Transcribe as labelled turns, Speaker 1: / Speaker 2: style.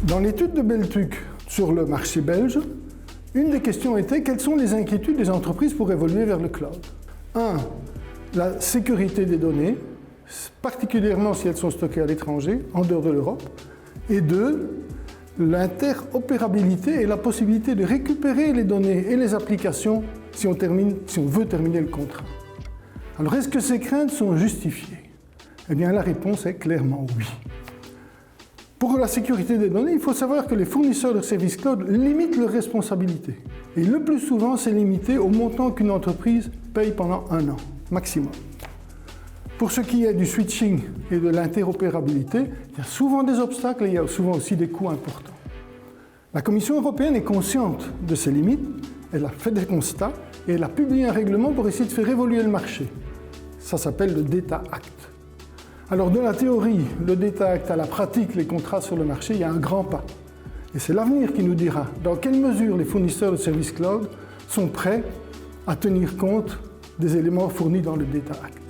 Speaker 1: Dans l'étude de Beltuc sur le marché belge, une des questions était quelles sont les inquiétudes des entreprises pour évoluer vers le cloud. 1. La sécurité des données, particulièrement si elles sont stockées à l'étranger, en dehors de l'Europe. Et 2. L'interopérabilité et la possibilité de récupérer les données et les applications si on veut terminer le contrat. Alors, est-ce que ces craintes sont justifiées? Eh bien, la réponse est clairement oui. Pour la sécurité des données, il faut savoir que les fournisseurs de services cloud limitent leurs responsabilités. Et le plus souvent, c'est limité au montant qu'une entreprise paye pendant 1 an, maximum. Pour ce qui est du switching et de l'interopérabilité, il y a souvent des obstacles et il y a souvent aussi des coûts importants. La Commission européenne est consciente de ces limites, elle a fait des constats et elle a publié un règlement pour essayer de faire évoluer le marché. Ça s'appelle le Data Act. Alors de la théorie, le Data Act à la pratique, les contrats sur le marché, il y a un grand pas. Et c'est l'avenir qui nous dira dans quelle mesure les fournisseurs de services cloud sont prêts à tenir compte des éléments fournis dans le Data Act.